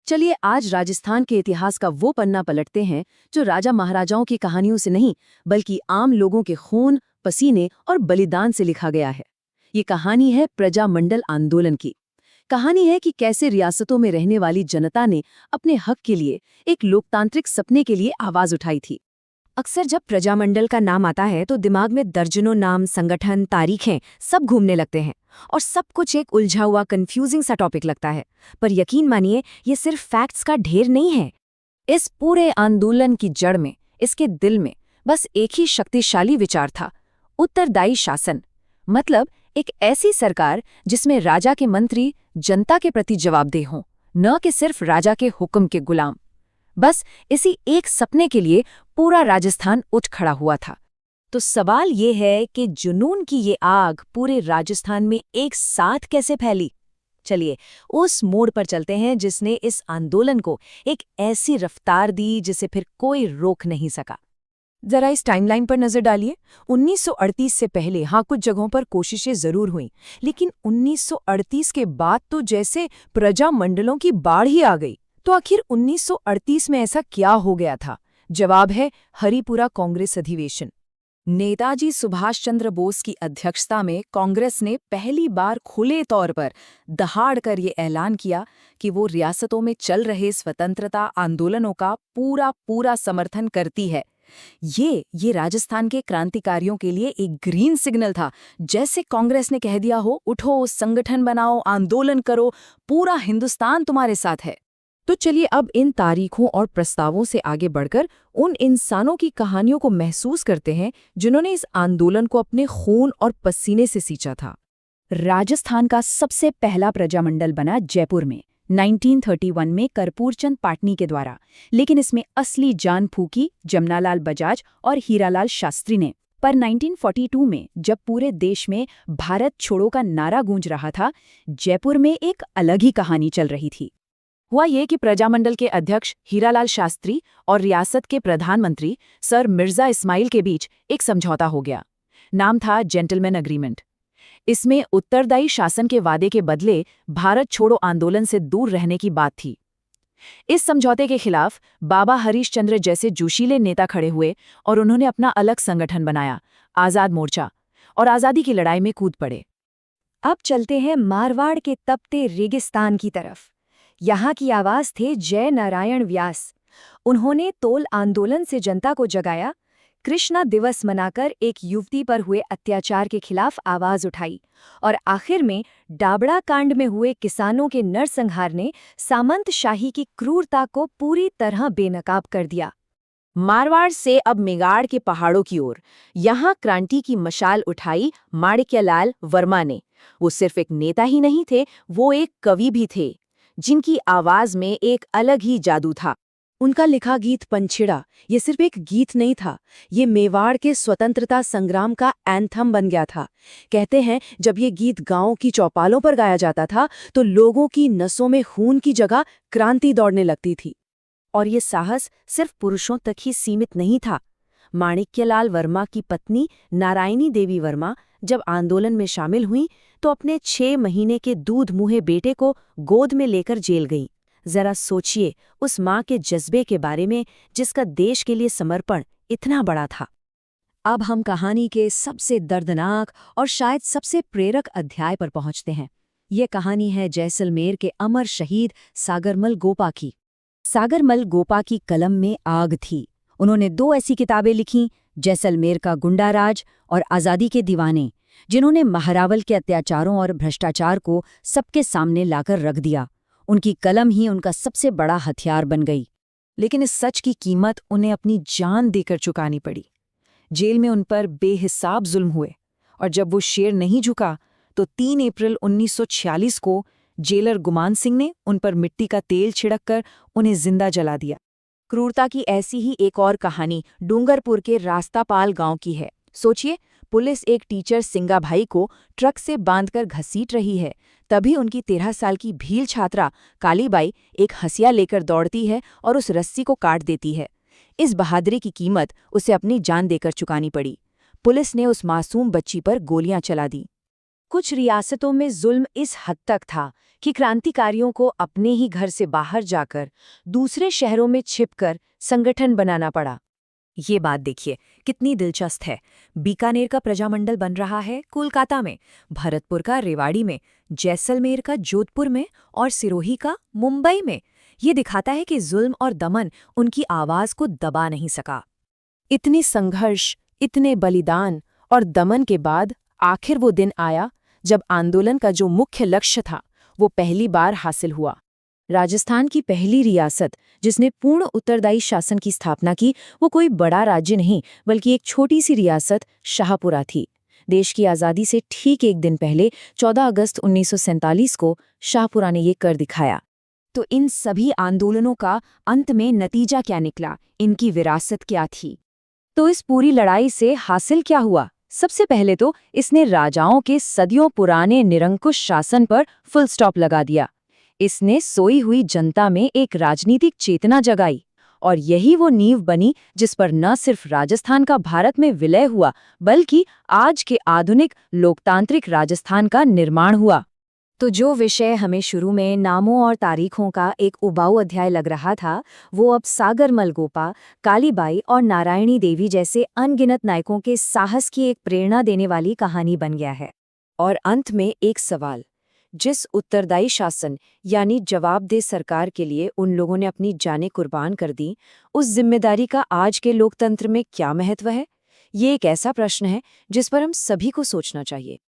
चलिए आज राजस्थान के इतिहास का वो पन्ना पलटते हैं जो राजा महाराजाओं की कहानियों से नहीं बल्कि आम लोगों के खून, पसीने और बलिदान से लिखा गया है। ये कहानी है प्रजामंडल आंदोलन की। कहानी है कि कैसे रियासतों में रहने वाली जनता ने अपने हक के लिए, एक लोकतांत्रिक सपने के लिए आवाज उठाई थी। अक्सर जब प्रजामंडल का नाम आता है तो दिमाग में दर्जनों नाम, संगठन, तारीखें सब घूमने लगते हैं और सब कुछ एक उलझा हुआ कंफ्यूजिंग सा टॉपिक लगता है। पर यकीन मानिए, ये सिर्फ फैक्ट्स का ढेर नहीं है। इस पूरे आंदोलन की जड़ में, इसके दिल में बस एक ही शक्तिशाली विचार था: उत्तरदायी शासन। मतलब एक ऐसी सरकार जिसमें राजा के मंत्री जनता के प्रति जवाबदेह हों, न कि सिर्फ राजा के हुक्म के गुलाम। बस इसी एक सपने के लिए पूरा राजस्थान उठ खड़ा हुआ था। तो सवाल ये है कि जुनून की ये आग पूरे राजस्थान में एक साथ कैसे फैली। चलिए उस मोड़ पर चलते हैं जिसने इस आंदोलन को एक ऐसी रफ्तार दी जिसे फिर कोई रोक नहीं सका। जरा इस टाइमलाइन पर नजर डालिए। 1938 से पहले कुछ जगहों पर कोशिशें जरूर हुईं, लेकिन 1938 के बाद तो जैसे प्रजामंडलों की बाढ़ ही आ गई। तो आखिर 1938 में ऐसा क्या हो गया था? जवाब है हरिपुरा कांग्रेस अधिवेशन। नेताजी सुभाष चंद्र बोस की अध्यक्षता में कांग्रेस ने पहली बार खुले तौर पर दहाड़ कर ये ऐलान किया कि वो रियासतों में चल रहे स्वतंत्रता आंदोलनों का पूरा समर्थन करती है। ये राजस्थान के क्रांतिकारियों के लिए एक ग्रीन सिग्नल था। जैसे कांग्रेस ने कह दिया हो, उठो, संगठन बनाओ, आंदोलन करो, पूरा हिंदुस्तान तुम्हारे साथ है। तो चलिए अब इन तारीखों और प्रस्तावों से आगे बढ़कर उन इंसानों की कहानियों को महसूस करते हैं जिन्होंने इस आंदोलन को अपने खून और पसीने से सींचा था। राजस्थान का सबसे पहला प्रजामंडल बना जयपुर में 1931 में कर्पूरचंद पाटनी के द्वारा, लेकिन इसमें असली जान फूकी जमनालाल बजाज और हीरालाल शास्त्री ने। पर 1942 में जब पूरे देश में भारत छोड़ो का नारा गूंज रहा था, जयपुर में एक अलग ही कहानी चल रही थी। हुआ ये कि प्रजामंडल के अध्यक्ष हीरालाल शास्त्री और रियासत के प्रधानमंत्री सर मिर्जा इस्माइल के बीच एक समझौता हो गया। नाम था जेंटलमैन अग्रीमेंट। इसमें उत्तरदायी शासन के वादे के बदले भारत छोड़ो आंदोलन से दूर रहने की बात थी। इस समझौते के खिलाफ बाबा हरीश चंद्र जैसे जोशीले नेता खड़े हुए और उन्होंने अपना अलग संगठन बनाया, आजाद मोर्चा, और आज़ादी की लड़ाई में कूद पड़े। अब चलते हैं मारवाड़ के तपते रेगिस्तान की तरफ। यहाँ की आवाज थे जय नारायण व्यास। उन्होंने तोल आंदोलन से जनता को जगाया। कृष्णा दिवस मनाकर एक युवती पर हुए अत्याचार के खिलाफ आवाज उठाई और आखिर में डाबड़ा कांड में हुए किसानों के नरसंहार ने सामंतशाही की क्रूरता को पूरी तरह बेनकाब कर दिया। मारवाड़ से अब मेवाड़ के पहाड़ों की ओर यहाँ क्रांति की मशाल उठाई माणिक्यलाल वर्मा ने। वो सिर्फ एक नेता ही नहीं थे, वो एक कवि भी थे जिनकी आवाज में एक अलग ही जादू था। उनका लिखा गीत पंछिड़ा ये सिर्फ एक गीत नहीं था, ये मेवाड़ के स्वतंत्रता संग्राम का एंथम बन गया था। कहते हैं जब ये गीत गांव की चौपालों पर गाया जाता था तो लोगों की नसों में खून की जगह क्रांति दौड़ने लगती थी। और ये साहस सिर्फ पुरुषों तक ही सीमित नहीं था। माणिक्यलाल वर्मा की पत्नी नारायणी देवी वर्मा जब आंदोलन में शामिल हुई तो अपने 6 महीने के दूध मुहे बेटे को गोद में लेकर जेल गई। जरा सोचिए उस माँ के जज्बे के बारे में जिसका देश के लिए समर्पण इतना बड़ा था। अब हम कहानी के सबसे दर्दनाक और शायद सबसे प्रेरक अध्याय पर पहुंचते हैं। ये कहानी है जैसलमेर के अमर शहीद सागरमल गोपा की। सागरमल गोपा की कलम में आग थी। उन्होंने 2 ऐसी किताबें लिखीं, जैसलमेर का गुंडाराज और आज़ादी के दीवाने, जिन्होंने महारावल के अत्याचारों और भ्रष्टाचार को सबके सामने लाकर रख दिया। उनकी कलम ही उनका सबसे बड़ा हथियार बन गई। लेकिन इस सच की कीमत उन्हें अपनी जान देकर चुकानी पड़ी। जेल में उन पर बेहिसाब जुल्म हुए और जब वो शेर नहीं झुका तो 3 अप्रैल 1946 को जेलर गुमान सिंह ने उन पर मिट्टी का तेल छिड़ककर उन्हें जिंदा जला दिया। क्रूरता की ऐसी ही एक और कहानी डूंगरपुर के रास्तापाल गांव की है। सोचिए, पुलिस एक टीचर सिंगा भाई को ट्रक से बांधकर घसीट रही है, तभी उनकी 13 साल की भील छात्रा कालीबाई एक हंसिया लेकर दौड़ती है और उस रस्सी को काट देती है। इस बहादुरी की कीमत उसे अपनी जान देकर चुकानी पड़ी। पुलिस ने उस मासूम बच्ची पर गोलियां चला दी। कुछ रियासतों में जुल्म इस हद तक था कि क्रांतिकारियों को अपने ही घर से बाहर जाकर दूसरे शहरों में छिपकर संगठन बनाना पड़ा। ये बात देखिए कितनी दिलचस्प है। बीकानेर का प्रजामंडल बन रहा है कोलकाता में, भरतपुर का रेवाड़ी में, जैसलमेर का जोधपुर में और सिरोही का मुंबई में। ये दिखाता है कि जुल्म और दमन उनकी आवाज को दबा नहीं सका। इतने संघर्ष, इतने बलिदान और दमन के बाद आखिर वो दिन आया जब आंदोलन का जो मुख्य लक्ष्य था वो पहली बार हासिल हुआ। राजस्थान की पहली रियासत जिसने पूर्ण उत्तरदायी शासन की स्थापना की, वो कोई बड़ा राज्य नहीं बल्कि एक छोटी सी रियासत शाहपुरा थी। देश की आज़ादी से ठीक एक दिन पहले 14 अगस्त 1947 को शाहपुरा ने ये कर दिखाया। तो इन सभी आंदोलनों का अंत में नतीजा क्या निकला, इनकी विरासत क्या थी? तो इस पूरी लड़ाई से हासिल क्या हुआ? सबसे पहले तो इसने राजाओं के सदियों पुराने निरंकुश शासन पर फुल स्टॉप लगा दिया। इसने सोई हुई जनता में एक राजनीतिक चेतना जगाई और यही वो नींव बनी जिस पर न सिर्फ राजस्थान का भारत में विलय हुआ बल्कि आज के आधुनिक लोकतांत्रिक राजस्थान का निर्माण हुआ। तो जो विषय हमें शुरू में नामों और तारीखों का एक उबाऊ अध्याय लग रहा था, वो अब सागर मलगोपा, कालीबाई और नारायणी देवी जैसे अनगिनत नायकों के साहस की एक प्रेरणा देने वाली कहानी बन गया है। और अंत में एक सवाल, जिस उत्तरदायी शासन यानी जवाबदेह सरकार के लिए उन लोगों ने अपनी जानें कुर्बान कर दी, उस जिम्मेदारी का आज के लोकतंत्र में क्या महत्व है? ये एक ऐसा प्रश्न है जिस पर हम सभी को सोचना चाहिए।